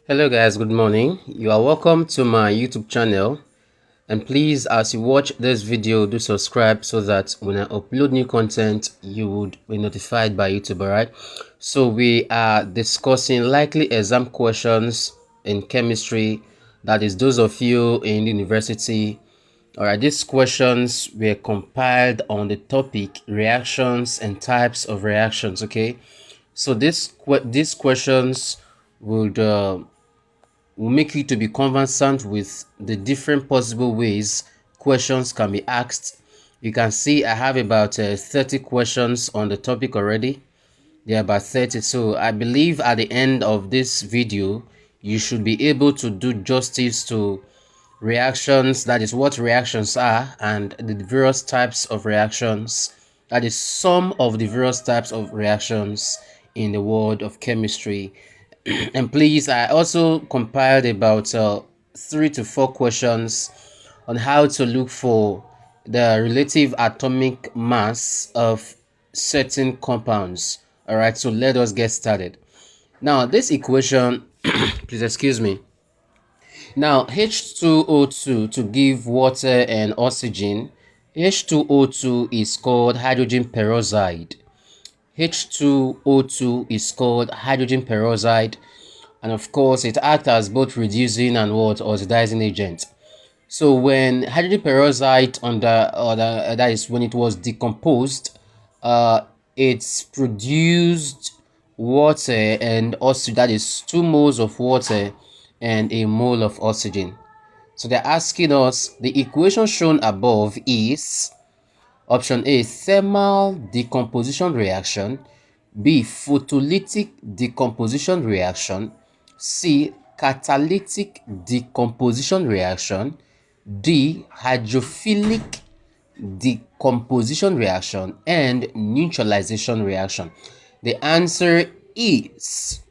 Hello guys, good morning. You are welcome to my YouTube channel, and please, as you watch this video, do subscribe so that when I upload new content you would be notified by YouTube. Alright, so we are discussing likely exam questions in chemistry, that is those of you in university. Alright, these questions were compiled on the topic reactions and types of reactions. Okay, so these questions would will make you to be conversant with the different possible ways questions can be asked. You can see I have about 30 questions on the topic already. There are about 30. So I believe at the end of this video, you should be able to do justice to reactions, that is what reactions are, and the various types of reactions, that is some of the various types of reactions in the world of chemistry. And please, I also compiled about 3 to 4 questions on how to look for the relative atomic mass of certain compounds. All right, so let us get started. Now this equation please excuse me. Now H2O2 to give water and oxygen. H2O2 is called hydrogen peroxide. H2O2 is called hydrogen peroxide, and of course it acts as both reducing and what oxidizing agent. So when hydrogen peroxide that is when it was decomposed, it's produced water and oxygen, that is 2 moles of water and a mole of oxygen. So they're asking us the equation shown above is option A, thermal decomposition reaction; B, photolytic decomposition reaction; C, catalytic decomposition reaction; D, hydrophilic decomposition reaction; and neutralization reaction. The answer is,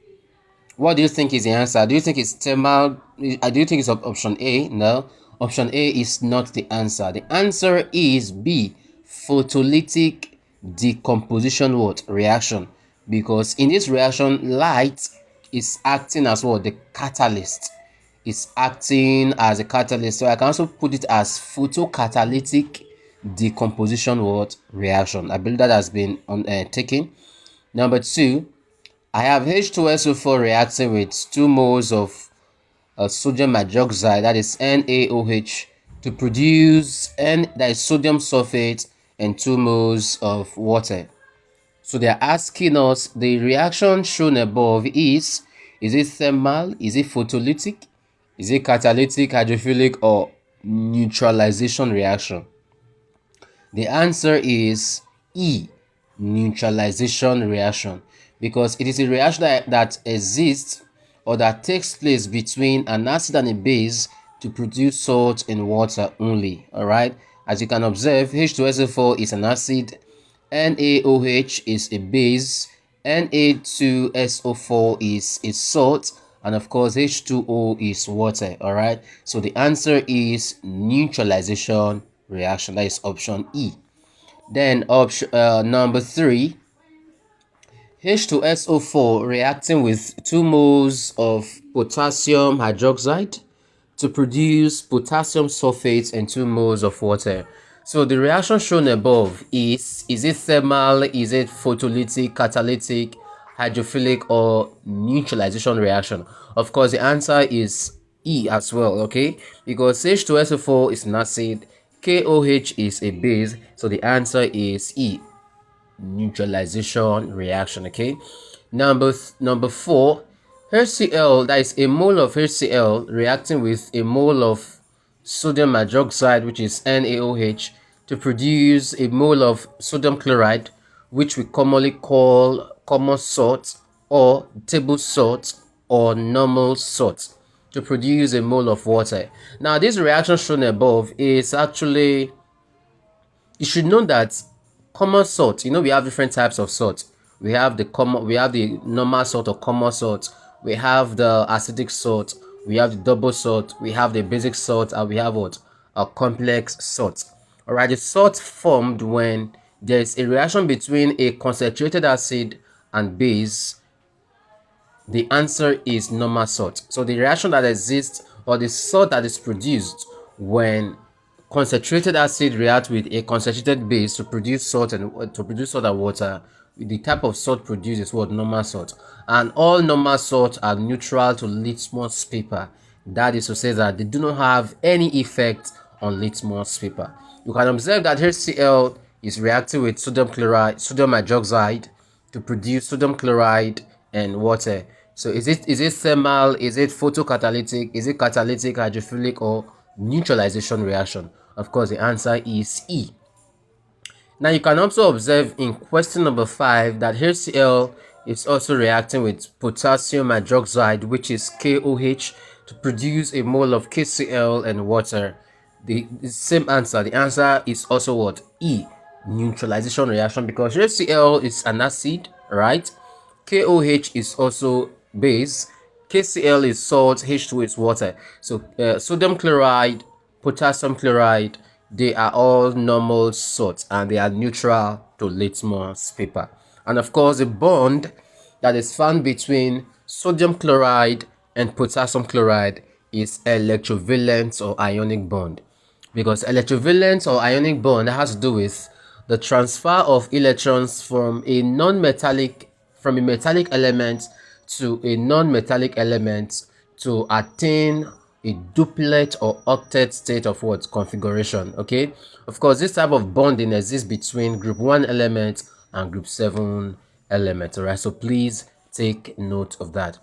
what do you think is the answer? Do you think it's thermal? Do you think it's option A? No, option A is not the answer. The answer is B, photolytic decomposition reaction, because in this reaction light is acting as what, the catalyst. Is acting as a catalyst, so I can also put it as photocatalytic decomposition reaction. I believe that has been taken. Number 2, I have H2SO4 reacting with 2 moles of sodium hydroxide, that is NaOH, to produce that is sodium sulfate and 2 moles of water. So they are asking us the reaction shown above is it thermal, is it photolytic, is it catalytic, hydrophilic, or neutralization reaction? The answer is E, neutralization reaction, because it is a reaction that exists or that takes place between an acid and a base to produce salt in water only. All right, as you can observe, H2SO4 is an acid, NaOH is a base, Na2SO4 is a salt, and of course H2O is water. All right, so the answer is neutralization reaction, that is option E. Then option number 3, H2SO4 reacting with 2 moles of potassium hydroxide to produce potassium sulfate and 2 moles of water. So the reaction shown above is it thermal, is it photolytic, catalytic, hydrophilic, or neutralization reaction? Of course the answer is E as well, okay, because H2SO4 is an acid, KOH is a base, so the answer is E, neutralization reaction. Okay, number 4, HCl, that is a mole of HCl reacting with a mole of sodium hydroxide, which is NaOH, to produce a mole of sodium chloride, which we commonly call common salt or table salt or normal salt, to produce a mole of water. Now this reaction shown above is actually, you should know that common salt, we have different types of salt. We have the normal salt or common salt, we have the acidic salt, we have the double salt, we have the basic salt, and we have what, a complex salt. All right, the salt formed when there is a reaction between a concentrated acid and base The answer is normal salt. So the reaction that exists, or the salt that is produced when concentrated acid reacts with a concentrated base to produce salt and water, the type of salt produced is what? Normal salt. And all normal salts are neutral to litmus paper. That is to say that they do not have any effect on litmus paper. You can observe that HCl is reacting with sodium chloride, sodium hydroxide, to produce sodium chloride and water. So is it thermal, is it photocatalytic, is it catalytic, hydrophilic, or neutralization reaction? Of course, the answer is E. Now you can also observe in question number 5 that HCl is also reacting with potassium hydroxide, which is KOH, to produce a mole of KCl and water. The same answer. The answer is also what? E, neutralization reaction, because HCl is an acid, right? KOH is also base, KCl is salt, H2 is water. So sodium chloride, potassium chloride, they are all normal salts and they are neutral to litmus paper. And of course, the bond that is found between sodium chloride and potassium chloride is electrovalent or ionic bond, because electrovalent or ionic bond has to do with the transfer of electrons from a metallic element to a non-metallic element to attain a duplet or octet state of what? Configuration. Okay, of course, this type of bonding exists between group 1 element and group 7 element. All right, so please take note of that.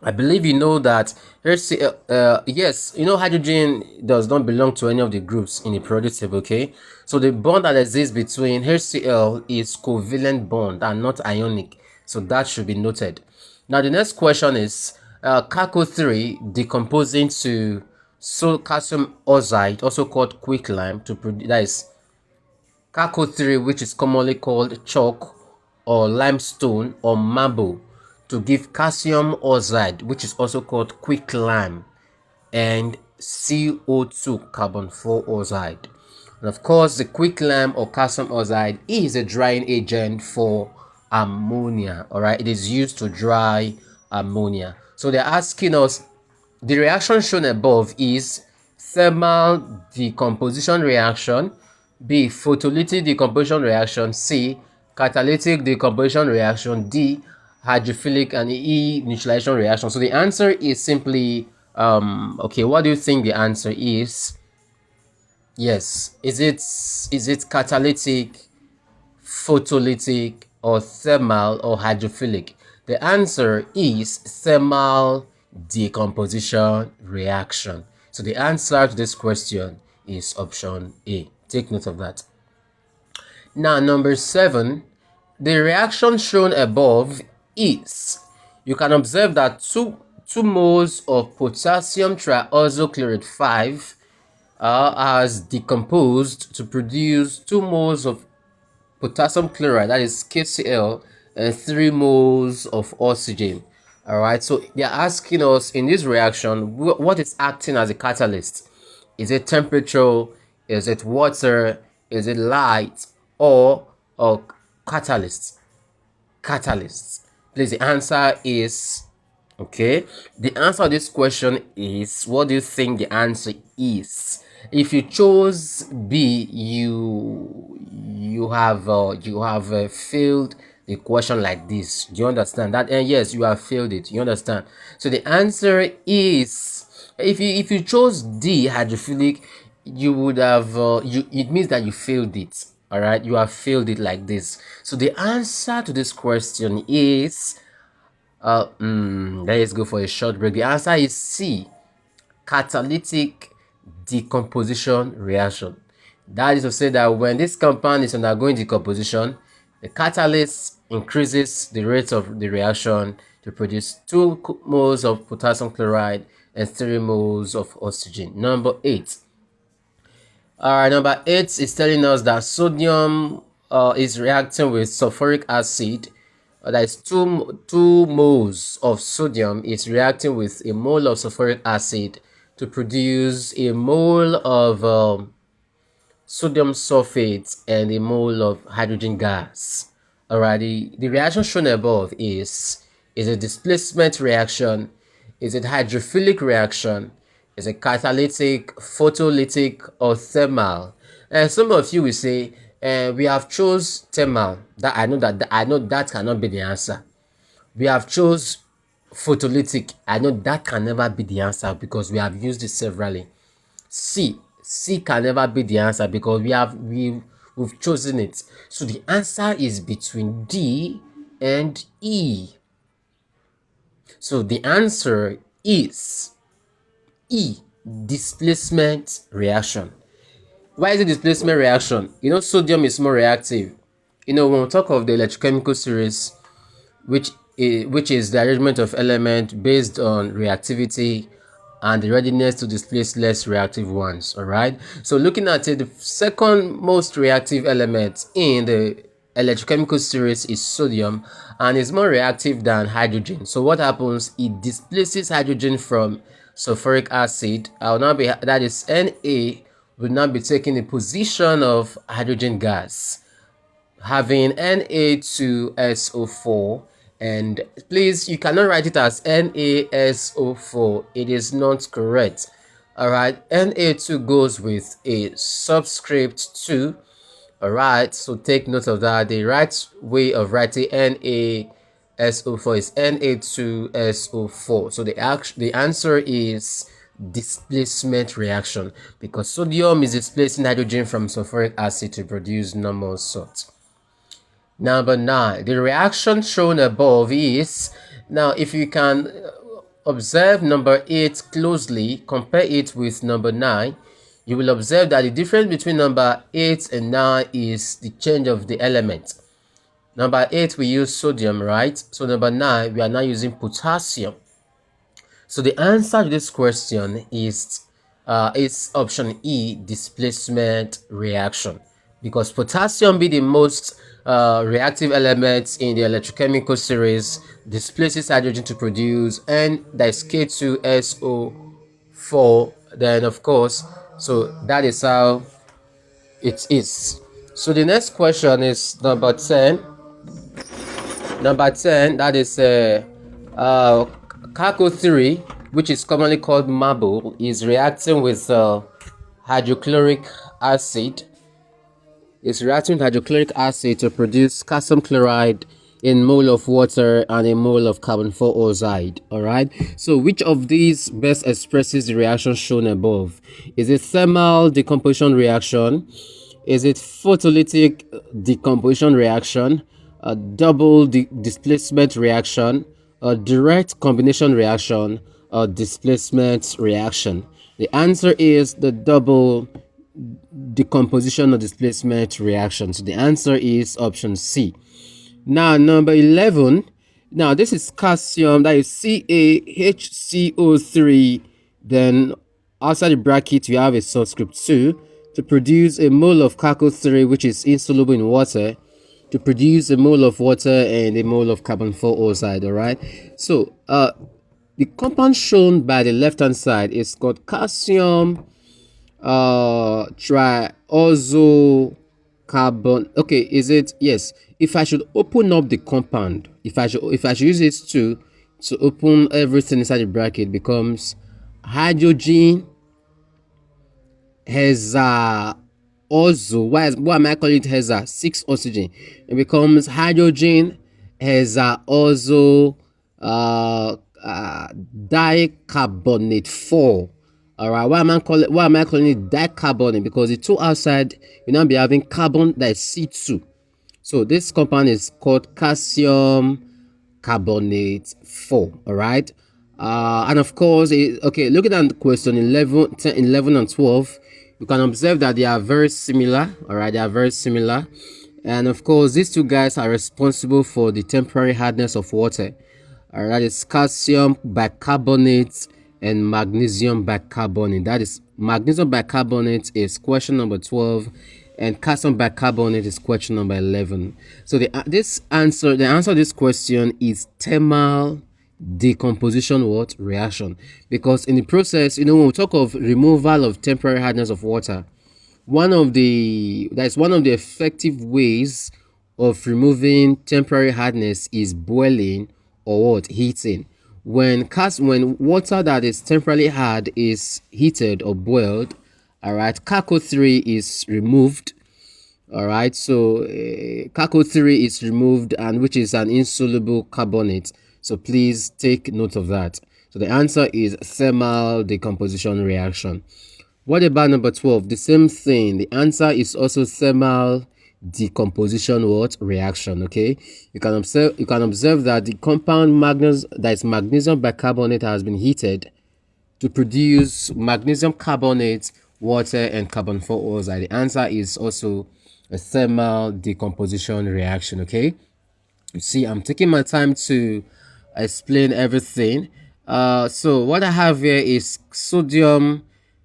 I believe you know that HCl, yes, you know hydrogen does not belong to any of the groups in the periodic table, okay? So the bond that exists between HCl is covalent bond and not ionic. So that should be noted. Now the next question is CaCO3 decomposing to calcium oxide, also called quicklime, to produce, that is CaCO3, which is commonly called chalk or limestone or marble, to give calcium oxide, which is also called quicklime, and CO2, carbon 4 oxide. And of course, the quicklime or calcium oxide is a drying agent for ammonia. All right, it is used to dry ammonia. So they're asking us, the reaction shown above is thermal decomposition reaction, B, photolytic decomposition reaction, C, catalytic decomposition reaction, D, hydrophilic, and E, neutralization reaction. So the answer is simply okay, what do you think the answer is? Yes, is it catalytic, photolytic, or thermal, or hydrophilic? The answer is thermal decomposition reaction. So the answer to this question is option A. Take note of that. Now, number 7, the reaction shown above is, you can observe that two moles of potassium triazochloride 5 has decomposed to produce 2 moles of potassium chloride, that is KCl, and 3 moles of oxygen. All right, so they're asking us in this reaction, what is acting as a catalyst? Is it temperature? Is it water? Is it light? Or catalyst? Catalyst. Please, the answer is, okay, the answer to this question is, what do you think the answer is? If you chose B, you have failed the question like this. Do you understand that? And yes, you have failed it. You understand? So the answer is, if you chose D, hydrophilic, you would have it means that you failed it. All right, you have failed it like this. So the answer to this question is let's go for a short break. The answer is C, catalytic decomposition reaction. That is to say that when this compound is undergoing decomposition, the catalyst increases the rate of the reaction to produce 2 moles of potassium chloride and 3 moles of oxygen. Number 8. Alright, number 8 is telling us that sodium is reacting with sulfuric acid. That is 2 moles of sodium is reacting with a mole of sulfuric acid to produce a mole of sodium sulfate and a mole of hydrogen gas. Alright, the reaction shown above is Is it displacement reaction? Is it hydrophilic reaction? Is it catalytic, photolytic, or thermal? And some of you will say, we have chose thermal. That I know that cannot be the answer. We have chose photolytic. I know that can never be the answer because we have used it severally. C can never be the answer because we've chosen it. So the answer is between D and E. So the answer is E, displacement reaction. Why is it displacement reaction? Sodium is more reactive. When we talk of the electrochemical series, which is the arrangement of elements based on reactivity and the readiness to displace less reactive ones. All right, so looking at it, the second most reactive element in the electrochemical series is sodium, and is more reactive than hydrogen. So what happens? It displaces hydrogen from sulfuric acid. That is Na will now be taking the position of hydrogen gas, having Na2SO4. And please, you cannot write it as NaSO4. It is not correct. All right, Na2 goes with a subscript 2. All right, so take note of that. The right way of writing NaSO4 is Na2SO4. So the answer is displacement reaction, because sodium is displacing hydrogen from sulfuric acid to produce normal salt. Number 9, the reaction shown above is, now if you can observe number 8 closely, compare it with number 9, you will observe that the difference between number 8 and 9 is the change of the element. Number 8 we use sodium, right? So number 9 we are now using potassium. So the answer to this question is option E, displacement reaction, because potassium being the most reactive element in the electrochemical series displaces hydrogen to produce N, that is K2SO4. Then of course, so that is how it is. So the next question is number 10. Number 10, that is Calco3, which is commonly called marble, is reacting with hydrochloric acid. It's reacting with hydrochloric acid to produce calcium chloride in mole of water and a mole of carbon 4 oxide. All right, so which of these best expresses the reaction shown above? Is it thermal decomposition reaction? Is it photolytic decomposition reaction, a double displacement reaction, a direct combination reaction, or displacement reaction? The answer is the double decomposition or displacement reaction. So the answer is option C. Now number 11. Now this is calcium, that is CaHCO3. Then outside the bracket you have a subscript 2 to produce a mole of Calco3, which is insoluble in water, to produce a mole of water and a mole of carbon 4 oxide. All right, so the compound shown by the left hand side is called calcium triazocarbon. Okay, is it? Yes. If I should open up the compound, if I should use it to open everything inside the bracket, it becomes hydrogen hexaozo. Why am I calling it hexaozo? 6 oxygen. It becomes hydrogen hexaozo dicarbonate 4. All right, why am I calling it dicarbonate? Because the two outside you now be having carbon, that is C2. So this compound is called calcium carbonate 4. All right, and of course, okay, looking at question 11, 10, 11 and 12, you can observe that they are very similar. All right, they are very similar, and of course these two guys are responsible for the temporary hardness of water. All right, that is calcium bicarbonate and magnesium bicarbonate. That is, magnesium bicarbonate is question number 12, and calcium bicarbonate is question number 11. So the answer to this question is thermal decomposition reaction, because in the process, when we talk of removal of temporary hardness of water, one of the effective ways of removing temporary hardness is boiling or what? Heating. When water that is temporarily hard is heated or boiled, all right, CaCO3 is removed. All right, so CaCO3 is removed, and which is an insoluble carbonate. So please take note of that. So the answer is thermal decomposition reaction. What about number 12? The same thing. The answer is also thermal decomposition what? Reaction. Okay. You can observe that the compound magnesium bicarbonate has been heated to produce magnesium carbonate, water, and carbon 4 oxide. The answer is also a thermal decomposition reaction. Okay. You see, I'm taking my time to explain everything. So what I have here is sodium,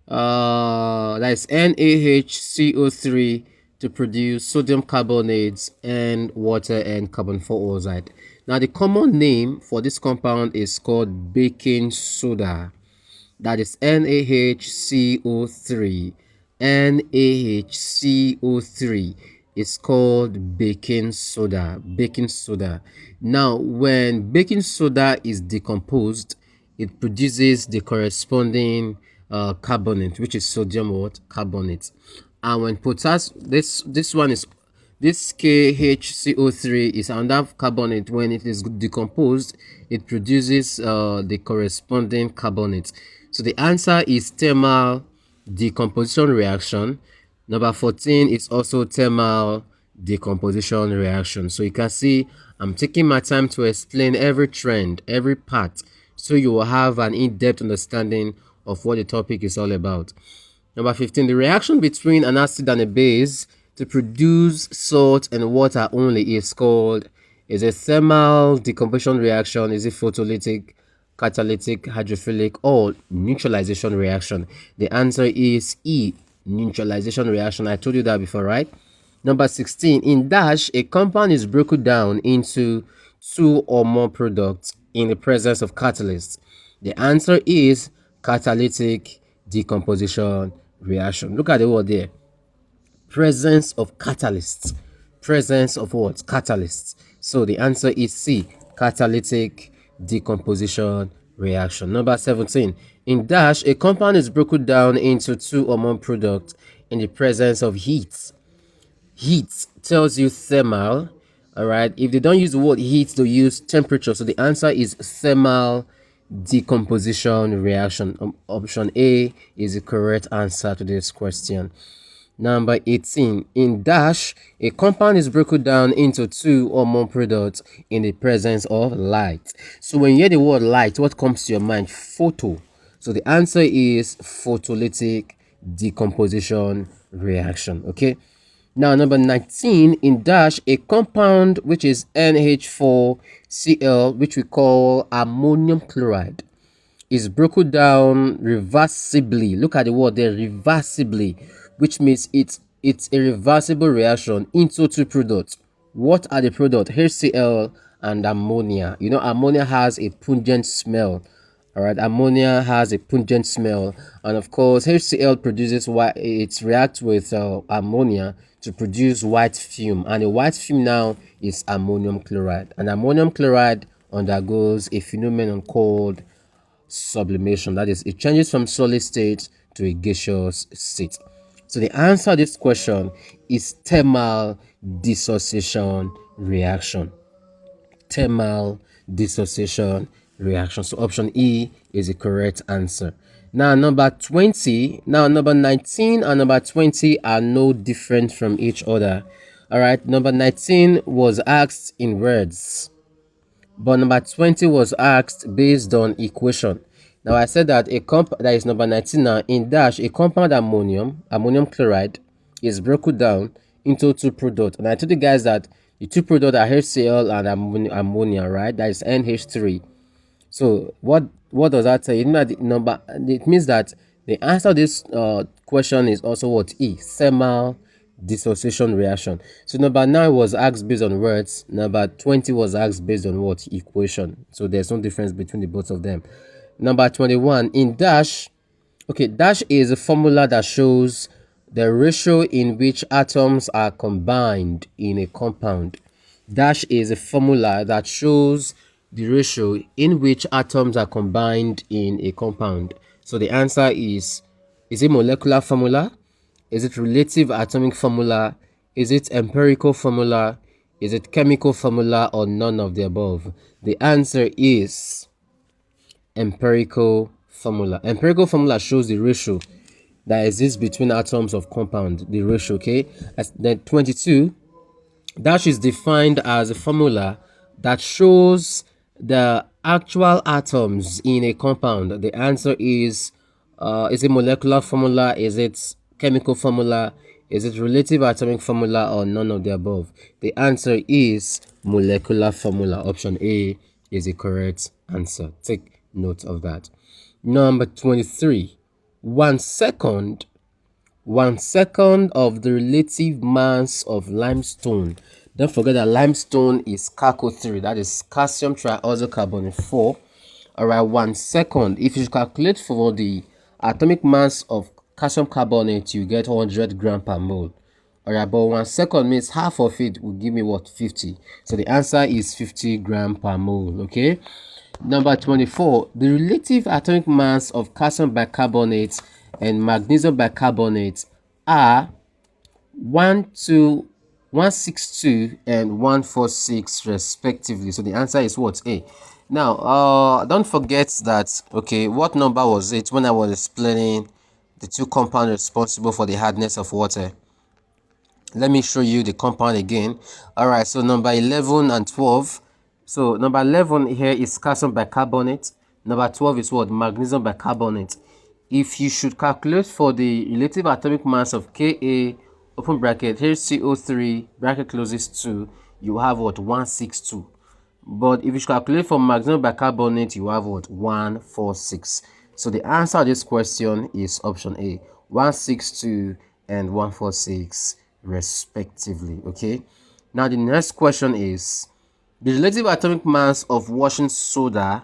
that's NaHCO3 to produce sodium carbonates and water and carbon 4 oxide. Now the common name for this compound is called baking soda. That is NaHCO3. NaHCO3 is called baking soda. Baking soda. Now, when baking soda is decomposed, it produces the corresponding carbonate, which is sodium what? Carbonate. And when this KHCO3 is another carbonate. When it is decomposed, it produces the corresponding carbonate. So the answer is thermal decomposition reaction. Number 14 is also thermal decomposition reaction. So you can see I'm taking my time to explain every trend, every part, so you will have an in-depth understanding of what the topic is all about. Number 15, the reaction between an acid and a base to produce salt and water only is a thermal decomposition reaction, is it photolytic, catalytic, hydrophilic, or neutralization reaction? The answer is E, neutralization reaction. I told you that before, right? Number 16, in dash, a compound is broken down into two or more products in the presence of catalysts. The answer is catalytic decomposition reaction. Look at the word there. Presence of catalysts. Presence of what? Catalysts. So the answer is C, catalytic decomposition reaction. Number 17. In dash, a compound is broken down into two or more products in the presence of heat. Heat tells you thermal. All right. If they don't use the word heat, they use temperature. So the answer is thermal decomposition reaction. Option A is the correct answer to this question. Number 18. In dash, a compound is broken down into two or more products in the presence of light. So when you hear the word light, what comes to your mind? Photo. So the answer is photolytic decomposition reaction. Okay. Now, number 19, in dash, a compound which is NH4Cl, which we call ammonium chloride, is broken down reversibly. Look at the word there, reversibly, which means it's a reversible reaction into two products. What are the products? HCl and ammonia. You know, ammonia has a pungent smell. All right, ammonia has a pungent smell, and of course HCl produces it reacts with ammonia to produce white fume, and the white fume now is ammonium chloride, and ammonium chloride undergoes a phenomenon called sublimation. That is, it changes from solid state to a gaseous state. So the answer to this question is thermal dissociation reaction. Thermal dissociation reaction. So option E is the correct answer. Now number 19 and number 20 are no different from each other. All right, number 19 was asked in words, but number 20 was asked based on equation. Now I said that that is number 19. Now in dash, a compound ammonium chloride is broken down into two products, and I told you guys that the two products are HCl and ammonia, right? That is NH3. So what does that say? It means that the answer to this question is also what? E, thermal dissociation reaction. So number 9 was asked based on words. Number 20 was asked based on what? Equation. So there's no difference between the both of them. Number 21, in dash. Okay, dash is a formula that shows the ratio in which atoms are combined in a compound. Dash is a formula that shows the ratio in which atoms are combined in a compound? So the answer is it molecular formula? Is it relative atomic formula? Is it empirical formula? Is it chemical formula, or none of the above? The answer is empirical formula. Empirical formula shows the ratio that exists between atoms of compound, the ratio, okay? Then 22, dash is defined as a formula that shows the actual atoms in a compound. The answer is it molecular formula? Is it chemical formula? Is it relative atomic formula, or none of the above? The answer is molecular formula. Option A is the correct answer. Take note of that. Number 23. 1 second of the relative mass of limestone. Don't forget that limestone is Calco3, that is calcium triazocarbonate 4. Alright, 1 second. If you calculate for the atomic mass of calcium carbonate, you get 100 gram per mole. Alright, but 1 second means half of it will give me what? 50. So the answer is 50 gram per mole. Okay. Number 24, the relative atomic mass of calcium bicarbonate and magnesium bicarbonate are 162 and 146 respectively. So the answer is what? A. Now, don't forget that, okay, what number was it when I was explaining the two compounds responsible for the hardness of water? Let me show you the compound again. All right, so number 11 and 12. So number 11 here is calcium bicarbonate. Number 12 is what? Magnesium bicarbonate. If you should calculate for the relative atomic mass of Ka, open bracket, HCO3, bracket closes 2, you have what? 162. But if you should calculate for magnesium bicarbonate, you have what? 146. So the answer to this question is option A, 162 and 146 respectively. Okay, now the next question is the relative atomic mass of washing soda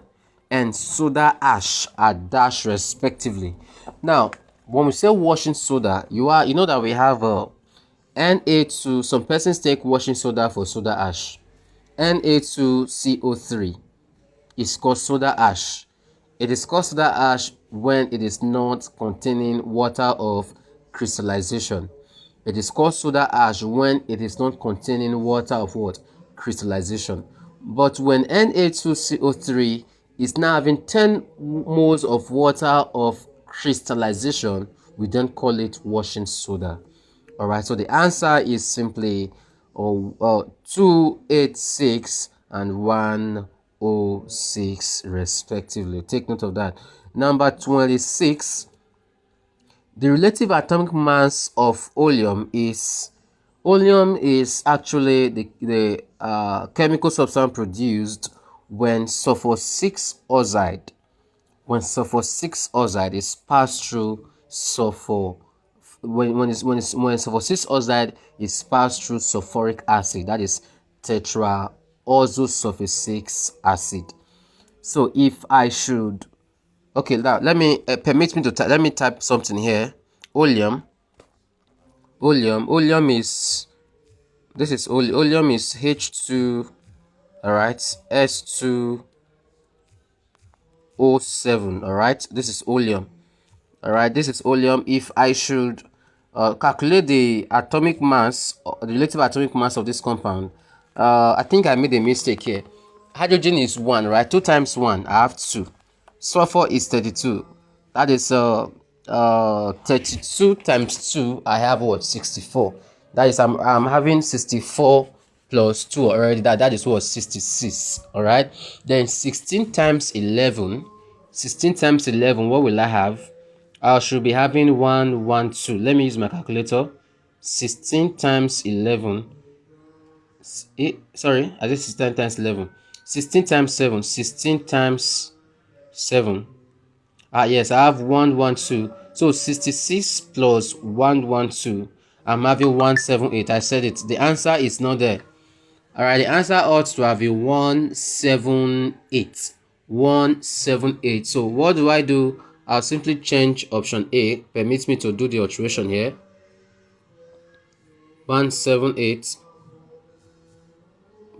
and soda ash are dash respectively. Now when we say washing soda, you know that we have Na2. Some persons take washing soda for soda ash. Na2CO3 is called soda ash. It is called soda ash when it is not containing water of crystallization. It is called soda ash when it is not containing water of what? Crystallization. But when Na2CO3 is now having 10 moles of water of crystallization, we then call it washing soda. Alright, so the answer is simply 286 and 106 respectively. Take note of that. Number 26, the relative atomic mass of oleum is actually the chemical substance produced when sulfur 6 oxide is passed through sulfur when sulfur 6 oxide is passed through sulfuric acid, that is tetraoxosulfuric acid. So if I should, okay, now let me permit me to let me type something here. Oleum is, this is oleum is H2, all right, S2O7, all right, this is oleum. All right, this is oleum. If I should calculate the atomic mass, the relative atomic mass of this compound, I think I made a mistake here. Hydrogen is 1, right? 2 times 1, I have 2. Sulfur is 32. That is 32 times 2, I have what? 64. That is I'm having 64 plus 2 already. That is what? 66. All right. Then 16 times 11. 16 times 11, what will I have? I should be having 112. Let me use my calculator. 16 times 11. Sorry, I did 16 times 11. 16 times 7. 16 times 7. Yes, I have 112. So 66 plus 112. I'm having 178. I said it. The answer is not there. Alright, the answer ought to have a 178. 178. So what do I do? I'll simply change option A. Permits me to do the alteration here. 178.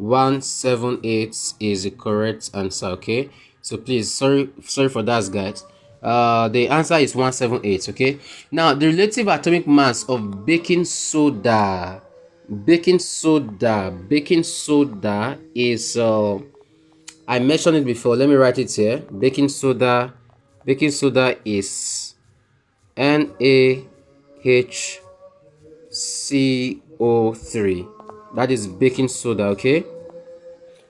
178 is the correct answer. Okay, so please, sorry for that, guys. The answer is 178. Okay, now the relative atomic mass of baking soda is I mentioned it before. Let me write it here. Baking soda is NaHCO3. That is baking soda. Okay,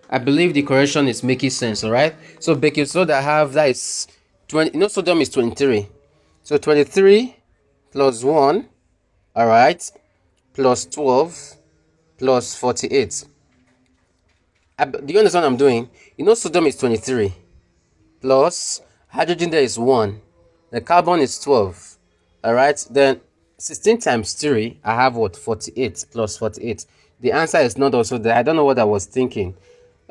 I believe the correction is making sense. All right, so baking soda have, that is 20, sodium is 23, so 23 plus 1, all right, plus 12 plus 48. Do you understand what I'm doing? Sodium is 23 plus hydrogen, there is 1, the carbon is 12, all right, then 16 times 3, I have what? 48 plus 48. The answer is not also there. I don't know what I was thinking.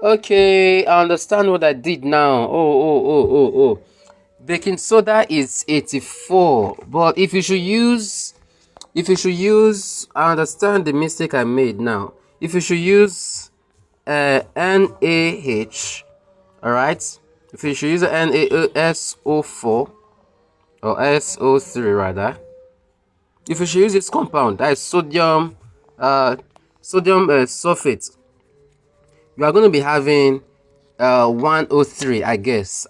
Okay, I understand what I did now. Oh. Baking soda is 84, but if you should use, I understand the mistake I made now. If you should use NaH, all right, if you should use NaSO4 or SO3 rather, if you should use this compound, that is sodium sulfate, you are going to be having 103, I guess.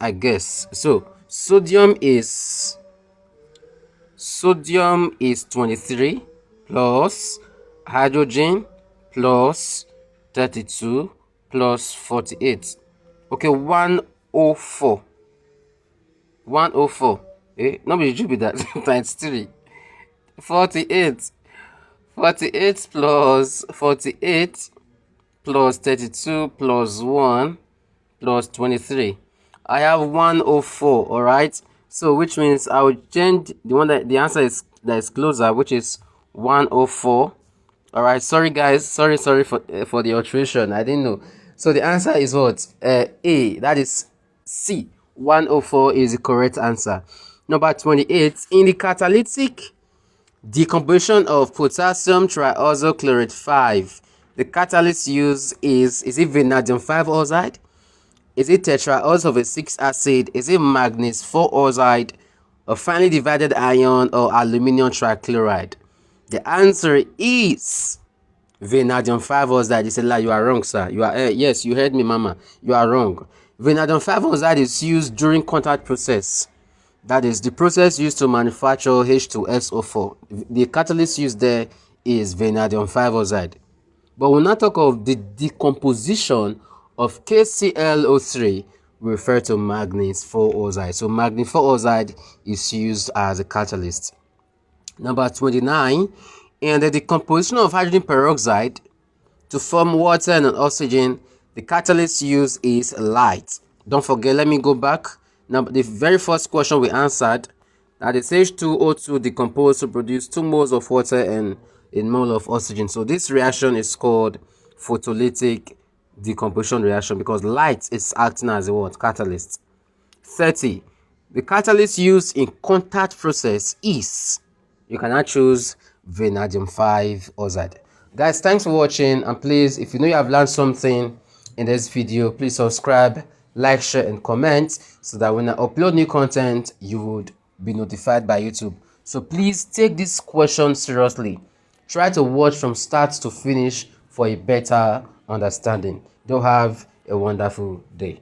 So sodium is 23 plus hydrogen plus 32 plus 48. Okay, 104. No be be that times 3. 48 plus 48 plus 32 plus 1 plus 23. I have 104. All right, so which means I will change the one that the answer is that is closer, which is 104. All right, sorry guys, sorry for the alteration, I didn't know. So the answer is what? A, that is C. 104 is the correct answer. Number 28, in the catalytic decomposition of potassium triazochloride 5, the catalyst used is it vanadium 5 oxide? Is it tetraoxide of a 6 acid? Is it manganese 4 oxide? Or finely divided ion or aluminum trichloride? The answer is vanadium 5 oxide. It's a lie. You are wrong, sir. You are yes, you heard me, mama. You are wrong. Vanadium 5 oxide is used during contact process. That is the process used to manufacture H2SO4. The catalyst used there is vanadium 5 oxide. But we'll now talk of the decomposition of KClO3, we refer to manganese 4 oxide. So manganese 4 oxide is used as a catalyst. Number 29, in the decomposition of hydrogen peroxide to form water and oxygen, the catalyst used is light. Don't forget, let me go back. Now, the very first question we answered, that is H2O2 decomposed to produce 2 moles of water and a mole of oxygen. So this reaction is called photolytic decomposition reaction because light is acting as a what? Catalyst. 30. The catalyst used in contact process is, you cannot choose vanadium 5 oxide. Guys, thanks for watching, and please, if you know you have learned something in this video, please subscribe, like, share and comment so that when I upload new content you would be notified by YouTube. So please take this question seriously. Try to watch from start to finish for a better understanding. Do have a wonderful day.